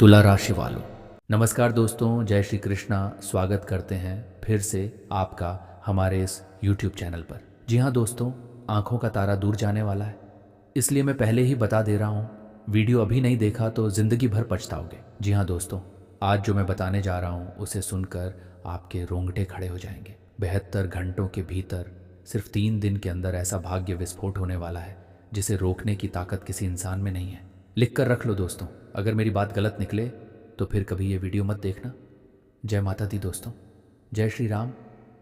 तुला राशि वालों, नमस्कार दोस्तों, जय श्री कृष्णा। स्वागत करते हैं फिर से आपका हमारे इस YouTube चैनल पर। जी हाँ दोस्तों, आंखों का तारा दूर जाने वाला है, इसलिए मैं पहले ही बता दे रहा हूँ, वीडियो अभी नहीं देखा तो ज़िंदगी भर पछताओगे। जी हाँ दोस्तों, आज जो मैं बताने जा रहा हूँ उसे सुनकर आपके रोंगटे खड़े हो जाएंगे। 72 घंटों के भीतर सिर्फ 3 दिन के अंदर ऐसा भाग्य विस्फोट होने वाला है जिसे रोकने की ताकत किसी इंसान में नहीं है। लिख कर रख लो दोस्तों, अगर मेरी बात गलत निकले तो फिर कभी ये वीडियो मत देखना। जय माता दी दोस्तों, जय श्री राम,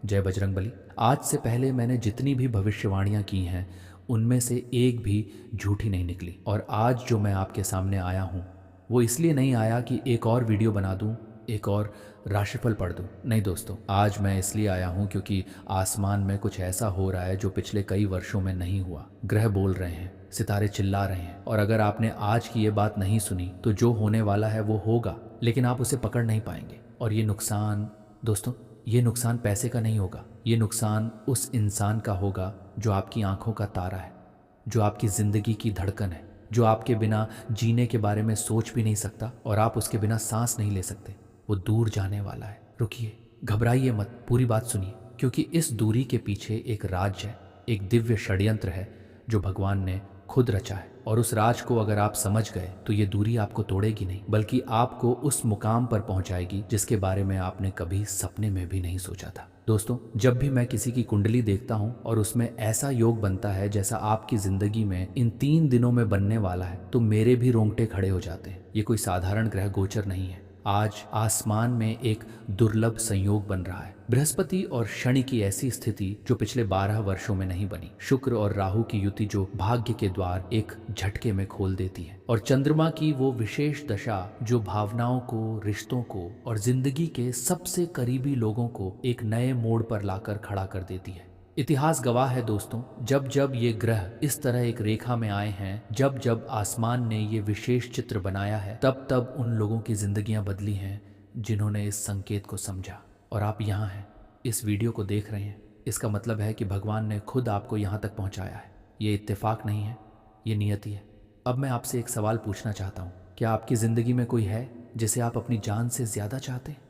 जय बजरंग बली। आज से पहले मैंने जितनी भी भविष्यवाणियाँ की हैं उनमें से एक भी झूठी नहीं निकली। और आज जो मैं आपके सामने आया हूँ वो इसलिए नहीं आया कि एक और वीडियो बना दूँ, एक और राशिफल पढ़ दूँ। नहीं दोस्तों, आज मैं इसलिए आया हूँ क्योंकि आसमान में कुछ ऐसा हो रहा है जो पिछले कई वर्षों में नहीं हुआ। ग्रह बोल रहे हैं, सितारे चिल्ला रहे हैं, और अगर आपने आज की ये बात नहीं सुनी तो जो होने वाला है वो होगा, लेकिन आप उसे पकड़ नहीं पाएंगे। और ये नुकसान दोस्तों, ये नुकसान पैसे का नहीं होगा, ये नुकसान उस इंसान का होगा जो आपकी आंखों का तारा है, जो आपकी ज़िंदगी की धड़कन है, जो आपके बिना जीने के बारे में सोच भी नहीं सकता और आप उसके बिना सांस नहीं ले सकते। वो दूर जाने वाला है। रुकिए, घबराइए मत, पूरी बात सुनिए, क्योंकि इस दूरी के पीछे एक राज है, एक दिव्य षड्यंत्र है जो भगवान ने खुद रचा है। और उस राज को अगर आप समझ गए तो ये दूरी आपको तोड़ेगी नहीं, बल्कि आपको उस मुकाम पर पहुंचाएगी जिसके बारे में आपने कभी सपने में भी नहीं सोचा था। दोस्तों, जब भी मैं किसी की कुंडली देखता हूं और उसमें ऐसा योग बनता है जैसा आपकी जिंदगी में इन 3 दिनों में बनने वाला है, तो मेरे भी रोंगटे खड़े हो जाते हैं। ये कोई साधारण ग्रह गोचर नहीं है। आज आसमान में एक दुर्लभ संयोग बन रहा है। बृहस्पति और शनि की ऐसी स्थिति जो पिछले 12 वर्षों में नहीं बनी। शुक्र और राहु की युति जो भाग्य के द्वार एक झटके में खोल देती है। और चंद्रमा की वो विशेष दशा जो भावनाओं को, रिश्तों को और जिंदगी के सबसे करीबी लोगों को एक नए मोड़ पर लाकर खड़ा कर देती है। इतिहास गवाह है दोस्तों, जब जब ये ग्रह इस तरह एक रेखा में आए हैं, जब जब आसमान ने ये विशेष चित्र बनाया है, तब तब उन लोगों की जिंदगियां बदली हैं जिन्होंने इस संकेत को समझा। और आप यहाँ हैं, इस वीडियो को देख रहे हैं, इसका मतलब है कि भगवान ने खुद आपको यहाँ तक पहुँचाया है। ये इत्तेफाक नहीं है, ये नियति है। अब मैं आपसे एक सवाल पूछना चाहता हूँ, क्या आपकी ज़िंदगी में कोई है जिसे आप अपनी जान से ज़्यादा चाहते हैं?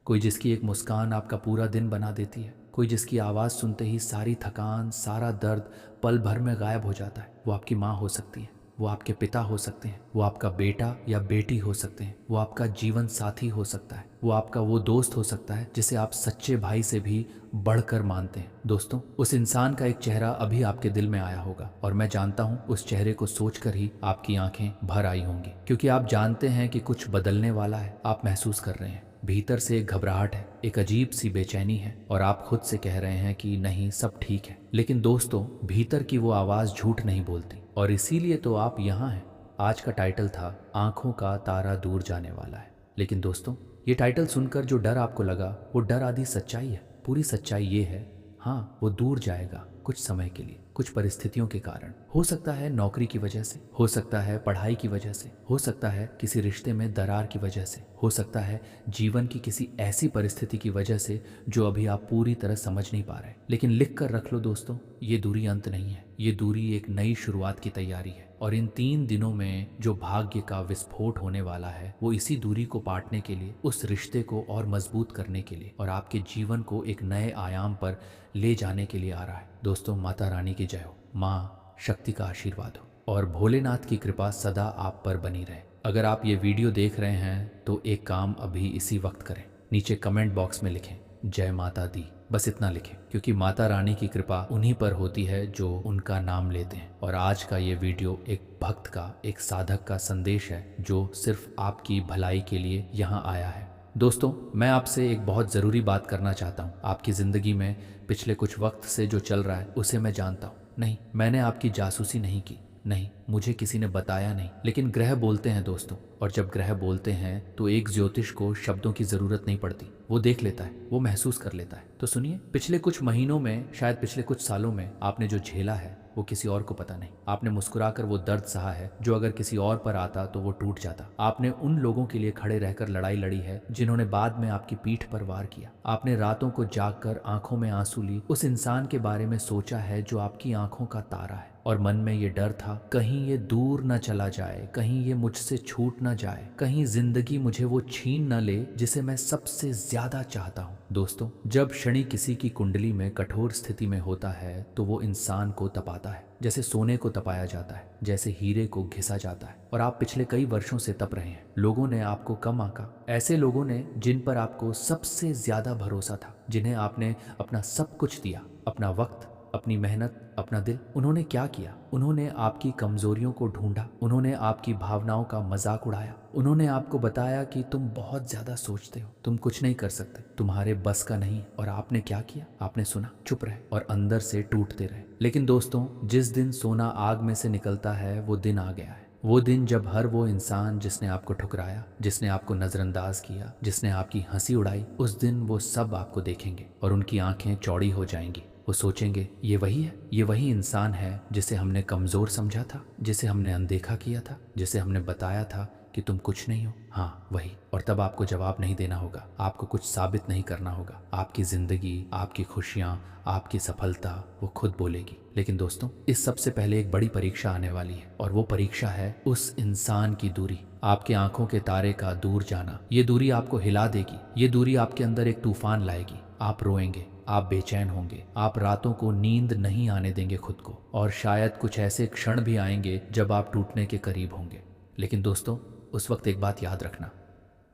कोई जिसकी एक मुस्कान आपका पूरा दिन बना देती है, कोई जिसकी आवाज़ सुनते ही सारी थकान, सारा दर्द पल भर में गायब हो जाता है। वो आपकी माँ हो सकती है, वो आपके पिता हो सकते हैं, वो आपका बेटा या बेटी हो सकते हैं, वो आपका जीवन साथी हो सकता है, वो आपका वो दोस्त हो सकता है जिसे आप सच्चे भाई से भी बढ़कर मानते हैं। दोस्तों, उस इंसान का एक चेहरा अभी आपके दिल में आया होगा, और मैं जानता हूँ उस चेहरे को सोचकर ही आपकी आंखें भर आई होंगी, क्योंकि आप जानते हैं कि कुछ बदलने वाला है। आप महसूस कर रहे हैं, भीतर से एक घबराहट है, एक अजीब सी बेचैनी है, और आप खुद से कह रहे हैं कि नहीं, सब ठीक है। लेकिन दोस्तों, भीतर की वो आवाज़ झूठ नहीं बोलती, और इसीलिए तो आप यहाँ हैं। आज का टाइटल था आंखों का तारा दूर जाने वाला है। लेकिन दोस्तों, ये टाइटल सुनकर जो डर आपको लगा, वो डर आधी सच्चाई है। पूरी सच्चाई ये है, हाँ, वो दूर जाएगा कुछ समय के लिए, कुछ परिस्थितियों के कारण। हो सकता है नौकरी की वजह से, हो सकता है पढ़ाई की वजह से, हो सकता है किसी रिश्ते में दरार की वजह से, हो सकता है जीवन की किसी ऐसी परिस्थिति की वजह से जो अभी आप पूरी तरह समझ नहीं पा रहे। लेकिन लिख कर रख लो दोस्तों, ये दूरी अंत नहीं है, ये दूरी एक नई शुरुआत की तैयारी है। और इन 3 दिनों में जो भाग्य का विस्फोट होने वाला है, वो इसी दूरी को पाटने के लिए, उस रिश्ते को और मजबूत करने के लिए, और आपके जीवन को एक नए आयाम पर ले जाने के लिए आ रहा है। दोस्तों, माता रानी की जय हो, माँ शक्ति का आशीर्वाद हो, और भोलेनाथ की कृपा सदा आप पर बनी रहे। अगर आप ये वीडियो देख रहे हैं तो एक काम अभी इसी वक्त करें, नीचे कमेंट बॉक्स में लिखें जय माता दी। बस इतना लिखें, क्योंकि माता रानी की कृपा उन्हीं पर होती है जो उनका नाम लेते हैं। और आज का ये वीडियो एक भक्त का, एक साधक का संदेश है जो सिर्फ आपकी भलाई के लिए यहाँ आया है। दोस्तों, मैं आपसे एक बहुत ज़रूरी बात करना चाहता हूँ। आपकी ज़िंदगी में पिछले कुछ वक्त से जो चल रहा है उसे मैं जानता हूँ। नहीं, मैंने आपकी जासूसी नहीं की, नहीं, मुझे किसी ने बताया नहीं, लेकिन ग्रह बोलते हैं दोस्तों। और जब ग्रह बोलते हैं तो एक ज्योतिष को शब्दों की ज़रूरत नहीं पड़ती, वो देख लेता है, वो महसूस कर लेता है। तो सुनिए, पिछले कुछ महीनों में, शायद पिछले कुछ सालों में आपने जो झेला है वो किसी और को पता नहीं। आपने मुस्कुराकर वो दर्द सहा है जो अगर किसी और पर आता तो वो टूट जाता। आपने उन लोगों के लिए खड़े रहकर लड़ाई लड़ी है जिन्होंने बाद में आपकी पीठ पर वार किया। आपने रातों को जागकर आंखों में आंसू ली, उस इंसान के बारे में सोचा है जो आपकी आंखों का तारा है। और मन में ये डर था कहीं ये दूर न चला जाए, कहीं ये मुझसे छूट न जाए, कहीं जिंदगी मुझे वो छीन न ले जिसे मैं सबसे ज्यादा चाहता हूँ। दोस्तों, जब शनि किसी की कुंडली में कठोर स्थिति में होता है तो वो इंसान को तपाता है, जैसे सोने को तपाया जाता है, जैसे हीरे को घिसा जाता है। और आप पिछले कई वर्षों से तप रहे हैं। लोगों ने आपको कम आंका, ऐसे लोगों ने जिन पर आपको सबसे ज्यादा भरोसा था, जिन्हें आपने अपना सब कुछ दिया, अपना वक्त, अपनी मेहनत, अपना दिल। उन्होंने क्या किया? उन्होंने आपकी कमजोरियों को ढूंढा, उन्होंने आपकी भावनाओं का मजाक उड़ाया, उन्होंने आपको बताया कि तुम बहुत ज्यादा सोचते हो, तुम कुछ नहीं कर सकते, तुम्हारे बस का नहीं। और आपने क्या किया? आपने सुना, चुप रहे और अंदर से टूटते रहे। लेकिन दोस्तों, जिस दिन सोना आग में से निकलता है वो दिन आ गया है। वो दिन जब हर वो इंसान जिसने आपको ठुकराया, जिसने आपको नजरअंदाज किया, जिसने आपकी हंसी उड़ाई, उस दिन वो सब आपको देखेंगे और उनकी आंखें चौड़ी हो जाएंगी। वो सोचेंगे ये वही है, ये वही इंसान है जिसे हमने कमजोर समझा था, जिसे हमने अनदेखा किया था, जिसे हमने बताया था कि तुम कुछ नहीं हो। हाँ, वही। और तब आपको जवाब नहीं देना होगा, आपको कुछ साबित नहीं करना होगा। आपकी जिंदगी, आपकी खुशियां, आपकी सफलता वो खुद बोलेगी। लेकिन दोस्तों, इस सबसे पहले एक बड़ी परीक्षा आने वाली है और वो परीक्षा है उस इंसान की दूरी, आपके आंखों के तारे का दूर जाना। ये दूरी आपको हिला देगी, ये दूरी आपके अंदर एक तूफान लाएगी। आप रोएंगे, आप बेचैन होंगे, आप रातों को नींद नहीं आने देंगे खुद को, और शायद कुछ ऐसे क्षण भी आएंगे जब आप टूटने के करीब होंगे। लेकिन दोस्तों, उस वक्त एक बात याद रखना,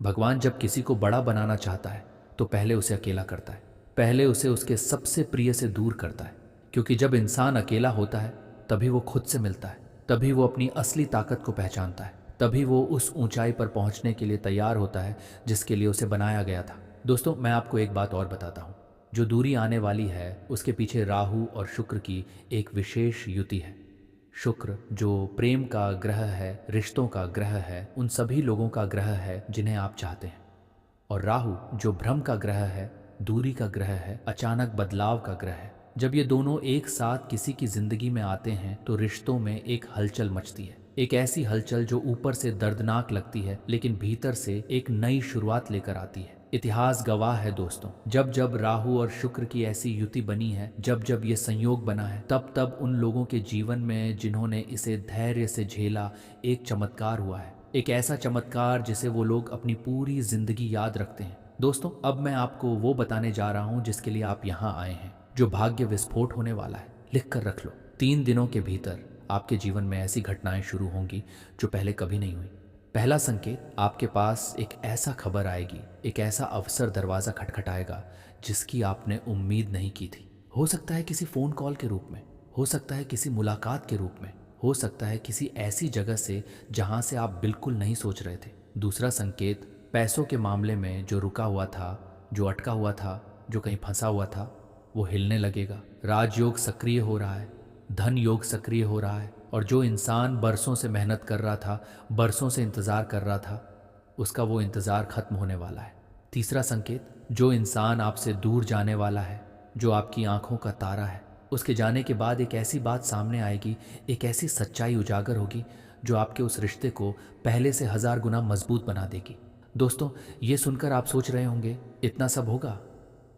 भगवान जब किसी को बड़ा बनाना चाहता है तो पहले उसे अकेला करता है, पहले उसे उसके सबसे प्रिय से दूर करता है। क्योंकि जब इंसान अकेला होता है तभी वो खुद से मिलता है, तभी वो अपनी असली ताकत को पहचानता है, तभी वो उस ऊंचाई पर पहुंचने के लिए तैयार होता है जिसके लिए उसे बनाया गया था। दोस्तों, मैं आपको एक बात और बताता हूँ, जो दूरी आने वाली है उसके पीछे राहु और शुक्र की एक विशेष युति है। शुक्र जो प्रेम का ग्रह है, रिश्तों का ग्रह है, उन सभी लोगों का ग्रह है जिन्हें आप चाहते हैं। और राहु जो भ्रम का ग्रह है, दूरी का ग्रह है, अचानक बदलाव का ग्रह है। जब ये दोनों एक साथ किसी की जिंदगी में आते हैं तो रिश्तों में एक हलचल मचती है, एक ऐसी हलचल जो ऊपर से दर्दनाक लगती है लेकिन भीतर से एक नई शुरुआत लेकर आती है। इतिहास गवाह है दोस्तों, जब जब राहु और शुक्र की ऐसी युति बनी है, जब जब ये संयोग बना है, तब तब उन लोगों के जीवन में जिन्होंने इसे धैर्य से झेला, एक चमत्कार हुआ है। एक ऐसा चमत्कार जिसे वो लोग अपनी पूरी जिंदगी याद रखते हैं। दोस्तों, अब मैं आपको वो बताने जा रहा हूँ जिसके लिए आप यहाँ आए हैं, जो भाग्य विस्फोट होने वाला है। लिख कर रख लो, 3 दिनों के भीतर आपके जीवन में ऐसी घटनाएं शुरू होंगी जो पहले कभी नहीं हुई। पहला संकेत, आपके पास एक ऐसा खबर आएगी, एक ऐसा अवसर दरवाजा खटखटाएगा जिसकी आपने उम्मीद नहीं की थी। हो सकता है किसी फोन कॉल के रूप में, हो सकता है किसी मुलाकात के रूप में, हो सकता है किसी ऐसी जगह से जहां से आप बिल्कुल नहीं सोच रहे थे। दूसरा संकेत, पैसों के मामले में जो रुका हुआ था, जो अटका हुआ था, जो कहीं फंसा हुआ था, वो हिलने लगेगा। राजयोग सक्रिय हो रहा है, धन योग सक्रिय हो रहा है, और जो इंसान बरसों से मेहनत कर रहा था, बरसों से इंतजार कर रहा था, उसका वो इंतजार खत्म होने वाला है। तीसरा संकेत, जो इंसान आपसे दूर जाने वाला है, जो आपकी आंखों का तारा है, उसके जाने के बाद एक ऐसी बात सामने आएगी, एक ऐसी सच्चाई उजागर होगी जो आपके उस रिश्ते को पहले से 1000 गुना मजबूत बना देगी। दोस्तों, ये सुनकर आप सोच रहे होंगे, इतना सब होगा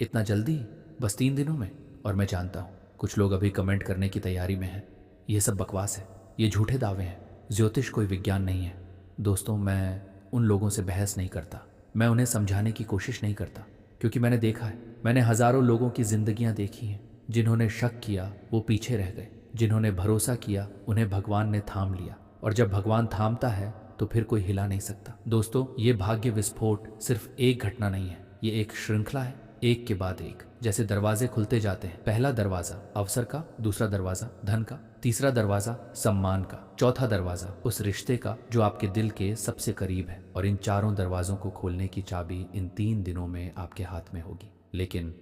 इतना जल्दी, बस 3 दिनों में? और मैं जानता हूँ कुछ लोग अभी कमेंट करने की तैयारी में हैं, ये सब बकवास है, ये झूठे दावे हैं, ज्योतिष कोई विज्ञान नहीं है। दोस्तों, मैं उन लोगों से बहस नहीं करता, मैं उन्हें समझाने की कोशिश नहीं करता, क्योंकि मैंने देखा है, मैंने हजारों लोगों की जिंदगियां देखी हैं। जिन्होंने शक किया वो पीछे रह गए, जिन्होंने भरोसा किया उन्हें भगवान ने थाम लिया, और जब भगवान थामता है तो फिर कोई हिला नहीं सकता। दोस्तों, ये भाग्य विस्फोट सिर्फ एक घटना नहीं है, ये एक श्रृंखला है, एक के बाद एक। जैसे दरवाजे खुलते जाते हैं, पहला दरवाजा अवसर का, दूसरा दरवाजा धन का, तीसरा दरवाजा सम्मान का, चौथा दरवाजा उस रिश्ते का जो आपके दिल के सबसे करीब है। और इन चारों दरवाजों को खोलने की चाबी इन 3 दिनों में आपके हाथ में होगी। लेकिन,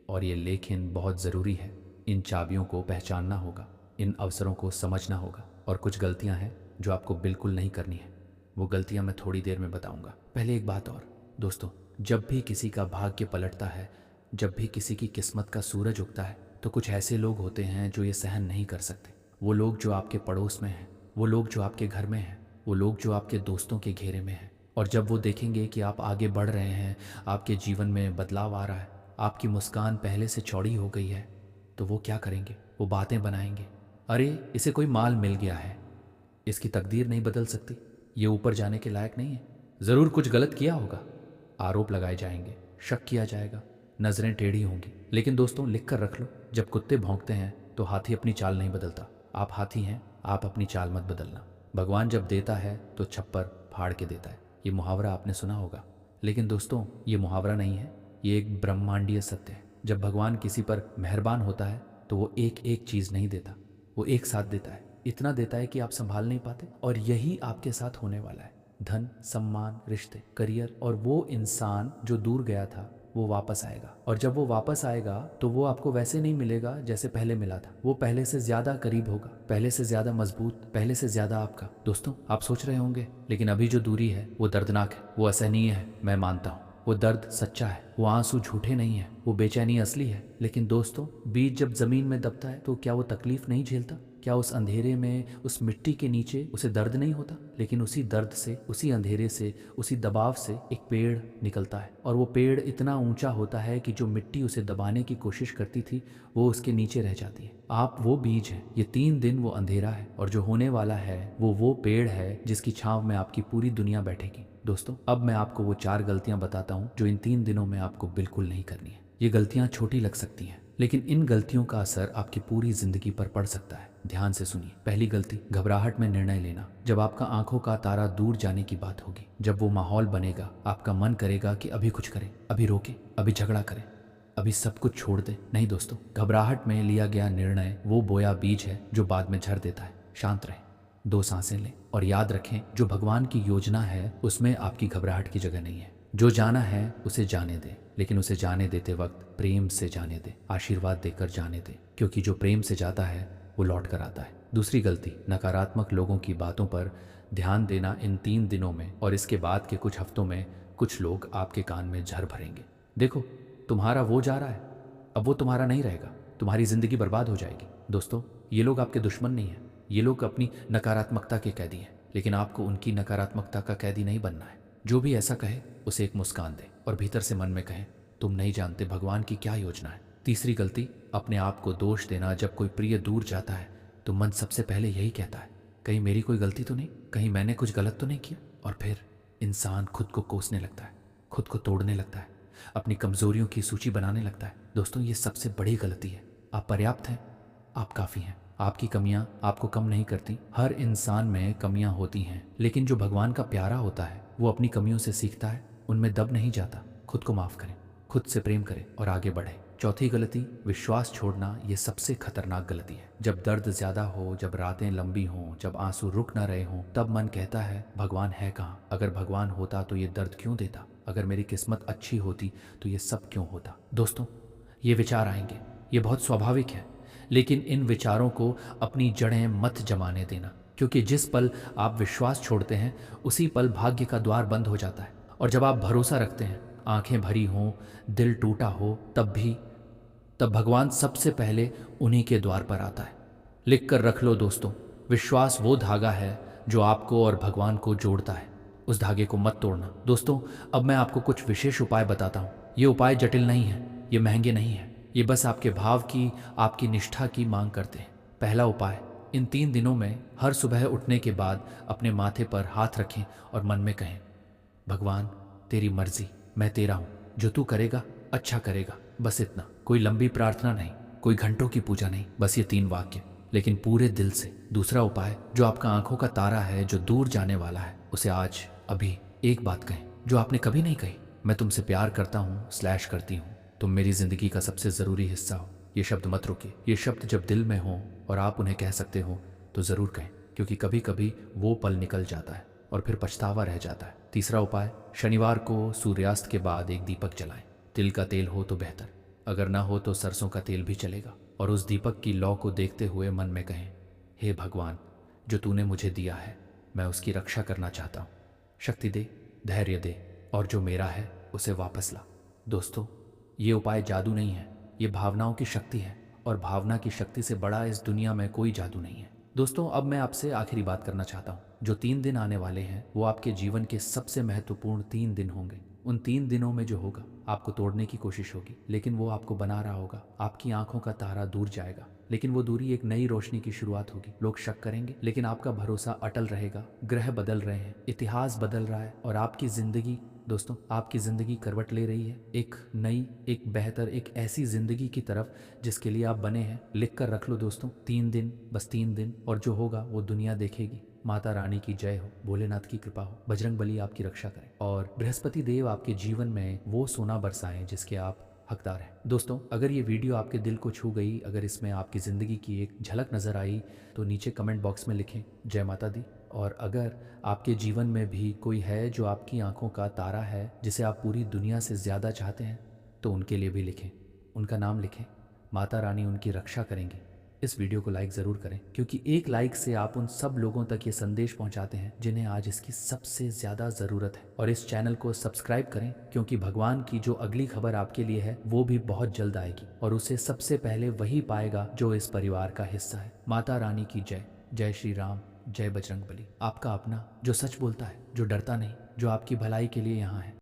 और ये लेकिन बहुत ज़रूरी है, इन चाबियों को पहचानना होगा, इन अवसरों को समझना होगा, और कुछ गलतियां हैं जो आपको बिल्कुल नहीं करनी है। वो गलतियां मैं थोड़ी देर में बताऊंगा। पहले एक बात और दोस्तों, जब भी किसी का भाग्य पलटता है, जब भी किसी की किस्मत का सूरज उगता है, तो कुछ ऐसे लोग होते हैं जो ये सहन नहीं कर सकते। वो लोग जो आपके पड़ोस में हैं, वो लोग जो आपके घर में हैं, वो लोग जो आपके दोस्तों के घेरे में हैं। और जब वो देखेंगे कि आप आगे बढ़ रहे हैं, आपके जीवन में बदलाव आ रहा है, आपकी मुस्कान पहले से चौड़ी हो गई है, तो वो क्या करेंगे? वो बातें बनाएंगे, अरे इसे कोई माल मिल गया है, इसकी तकदीर नहीं बदल सकती, ये ऊपर जाने के लायक नहीं है, ज़रूर कुछ गलत किया होगा। आरोप लगाए जाएंगे, शक किया जाएगा, नज़रें टेढ़ी होंगी। लेकिन दोस्तों लिख कर रख लो, जब कुत्ते भौंकते हैं तो हाथी अपनी चाल नहीं बदलता। आप हाथी हैं, आप अपनी चाल मत बदलना। भगवान जब देता है तो छप्पर फाड़ के देता है, ये मुहावरा आपने सुना होगा। लेकिन दोस्तों ये मुहावरा नहीं है, ये एक ब्रह्मांडीय सत्य है। जब भगवान किसी पर मेहरबान होता है तो वो एक एक चीज़ नहीं देता, वो एक साथ देता है। इतना देता है कि आप संभाल नहीं पाते। और यही आपके साथ होने वाला है। धन, सम्मान, रिश्ते, करियर, और वो इंसान जो दूर गया था वो वापस आएगा। और जब वो वापस आएगा तो वो आपको वैसे नहीं मिलेगा जैसे पहले मिला था। वो पहले से ज्यादा करीब होगा, पहले से ज्यादा मजबूत, पहले से ज्यादा आपका। दोस्तों आप सोच रहे होंगे लेकिन अभी जो दूरी है वो दर्दनाक है, वो असहनीय है। मैं मानता हूँ वो दर्द सच्चा है, वो आंसू झूठे नहीं है, वो बेचैनी असली है। लेकिन दोस्तों बीज जब जमीन में दबता है तो क्या वो तकलीफ नहीं झेलता? क्या उस अंधेरे में, उस मिट्टी के नीचे उसे दर्द नहीं होता? लेकिन उसी दर्द से, उसी अंधेरे से, उसी दबाव से एक पेड़ निकलता है। और वो पेड़ इतना ऊंचा होता है कि जो मिट्टी उसे दबाने की कोशिश करती थी वो उसके नीचे रह जाती है। आप वो बीज हैं। ये 3 दिन वो अंधेरा है, और जो होने वाला है वो पेड़ है जिसकी छांव में आपकी पूरी दुनिया बैठेगी। दोस्तों अब मैं आपको वो 4 गलतियां बताता हूं जो इन 3 दिनों में आपको बिल्कुल नहीं करनी है। ये गलतियां छोटी लग सकती हैं लेकिन इन गलतियों का असर आपकी पूरी जिंदगी पर पड़ सकता है। ध्यान से सुनिए। पहली गलती, घबराहट में निर्णय लेना। जब आपका आंखों का तारा दूर जाने की बात होगी, जब वो माहौल बनेगा, आपका मन करेगा कि अभी कुछ करें, अभी रोकें, अभी झगड़ा करें, अभी सब कुछ छोड़ दें। नहीं दोस्तों, घबराहट में लिया गया निर्णय वो बोया बीज है जो बाद में झड़ देता है। शांत रहें, 2 सांसें लें और याद रखें जो भगवान की योजना है उसमें आपकी घबराहट की जगह नहीं है। जो जाना है उसे जाने दें, लेकिन उसे जाने देते वक्त प्रेम से जाने दें, आशीर्वाद देकर जाने दें, क्योंकि जो प्रेम से जाता है वो लौट कर आता है। दूसरी गलती, नकारात्मक लोगों की बातों पर ध्यान देना। इन 3 दिनों में और इसके बाद के कुछ हफ्तों में कुछ लोग आपके कान में झर भरेंगे। देखो तुम्हारा वो जा रहा है, अब वो तुम्हारा नहीं रहेगा, तुम्हारी जिंदगी बर्बाद हो जाएगी। दोस्तों ये लोग आपके दुश्मन नहीं हैं, ये लोग अपनी नकारात्मकता के कैदी हैं। लेकिन आपको उनकी नकारात्मकता का कैदी नहीं बनना है। जो भी ऐसा कहे उसे एक मुस्कान दें और भीतर से मन में कहें तुम नहीं जानते भगवान की क्या योजना है। तीसरी गलती, अपने आप को दोष देना। जब कोई प्रिय दूर जाता है तो मन सबसे पहले यही कहता है कहीं मेरी कोई गलती तो नहीं, कहीं मैंने कुछ गलत तो नहीं किया। और फिर इंसान खुद को कोसने लगता है, खुद को तोड़ने लगता है, अपनी कमजोरियों की सूची बनाने लगता है। दोस्तों ये सबसे बड़ी गलती है। आप पर्याप्त हैं, आप काफ़ी हैं। आपकी कमियां आपको कम नहीं करती। हर इंसान में कमियां होती हैं, लेकिन जो भगवान का प्यारा होता है वो अपनी कमियों से सीखता है, उनमें दब नहीं जाता। खुद को माफ़ करें, खुद से प्रेम करें और आगे बढ़ें। चौथी गलती, विश्वास छोड़ना। ये सबसे खतरनाक गलती है। जब दर्द ज़्यादा हो, जब रातें लंबी हों, जब आंसू रुक ना रहे हों, तब मन कहता है भगवान है कहाँ? अगर भगवान होता तो ये दर्द क्यों देता? अगर मेरी किस्मत अच्छी होती तो ये सब क्यों होता? दोस्तों ये विचार आएंगे, ये बहुत स्वाभाविक है, लेकिन इन विचारों को अपनी जड़ें मत जमाने देना, क्योंकि जिस पल आप विश्वास छोड़ते हैं उसी पल भाग्य का द्वार बंद हो जाता है। और जब आप भरोसा रखते हैं, आंखें भरी हों, दिल टूटा हो, तब भगवान सबसे पहले उन्हीं के द्वार पर आता है। लिख कर रख लो दोस्तों, विश्वास वो धागा है जो आपको और भगवान को जोड़ता है। उस धागे को मत तोड़ना। दोस्तों अब मैं आपको कुछ विशेष उपाय बताता हूँ। ये उपाय जटिल नहीं है, ये महंगे नहीं है, ये बस आपके भाव की, आपकी निष्ठा की मांग करते हैं। पहला उपाय, इन 3 दिनों में हर सुबह उठने के बाद अपने माथे पर हाथ रखें और मन में कहें भगवान तेरी मर्जी, मैं तेरा हूँ, जो तू करेगा अच्छा करेगा। बस इतना, कोई लंबी प्रार्थना नहीं, कोई घंटों की पूजा नहीं, बस ये 3 वाक्य, लेकिन पूरे दिल से। दूसरा उपाय, जो आपका आंखों का तारा है, जो दूर जाने वाला है, उसे आज अभी एक बात कहें जो आपने कभी नहीं कही। मैं तुमसे प्यार करता हूँ / करती हूँ, तुम मेरी जिंदगी का सबसे ज़रूरी हिस्सा हो। ये शब्द मत रोकिए। ये शब्द जब दिल में हो और आप उन्हें कह सकते हो तो ज़रूर कहें, क्योंकि कभी कभी वो पल निकल जाता है और फिर पछतावा रह जाता है। तीसरा उपाय, शनिवार को सूर्यास्त के बाद एक दीपक जलाएं। तिल का तेल हो तो बेहतर, अगर ना हो तो सरसों का तेल भी चलेगा। और उस दीपक की लौ को देखते हुए मन में कहें हे भगवान, जो तूने मुझे दिया है मैं उसकी रक्षा करना चाहता हूँ। शक्ति दे, धैर्य दे, और जो मेरा है उसे वापस ला। दोस्तों ये उपाय जादू नहीं है, ये भावनाओं की शक्ति है, और भावना की शक्ति से बड़ा इस दुनिया में कोई जादू नहीं है। दोस्तों अब मैं आपसे आखिरी बात करना चाहता हूँ। जो 3 दिन आने वाले हैं वो आपके जीवन के सबसे महत्वपूर्ण 3 दिन होंगे। उन 3 दिनों में जो होगा आपको तोड़ने की कोशिश होगी, लेकिन वो आपको बना रहा होगा। आपकी आंखों का तारा दूर जाएगा, लेकिन वो दूरी एक नई रोशनी की शुरुआत होगी। लोग शक करेंगे लेकिन आपका भरोसा अटल रहेगा। ग्रह बदल रहे हैं, इतिहास बदल रहा है और आपकी जिंदगी दोस्तों, आपकी जिंदगी करवट ले रही है एक नई, एक बेहतर, एक ऐसी जिंदगी की तरफ जिसके लिए आप बने हैं। लिख कर रख लो दोस्तों, 3 दिन, बस 3 दिन, और जो होगा वो दुनिया देखेगी। माता रानी की जय हो, भोलेनाथ की कृपा हो, बजरंग बली आपकी रक्षा करें और बृहस्पति देव आपके जीवन में वो सोना बरसाएं जिसके आप हकदार हैं। दोस्तों, अगर ये वीडियो आपके दिल को छू गई, अगर इसमें आपकी ज़िंदगी की एक झलक नज़र आई तो नीचे कमेंट बॉक्स में लिखें जय माता दी। और अगर आपके जीवन में भी कोई है जो आपकी आंखों का तारा है, जिसे आप पूरी दुनिया से ज़्यादा चाहते हैं, तो उनके लिए भी लिखें, उनका नाम लिखें। माता रानी उनकी रक्षा करेंगी। इस वीडियो को लाइक ज़रूर करें, क्योंकि एक लाइक से आप उन सब लोगों तक ये संदेश पहुंचाते हैं जिन्हें आज इसकी सबसे ज़्यादा ज़रूरत है। और इस चैनल को सब्सक्राइब करें, क्योंकि भगवान की जो अगली खबर आपके लिए है वो भी बहुत जल्द आएगी और उसे सबसे पहले वही पाएगा जो इस परिवार का हिस्सा है। माता रानी की जय। जय श्री राम, जय बजरंग बली। आपका अपना, जो सच बोलता है, जो डरता नहीं, जो आपकी भलाई के लिए यहाँ है।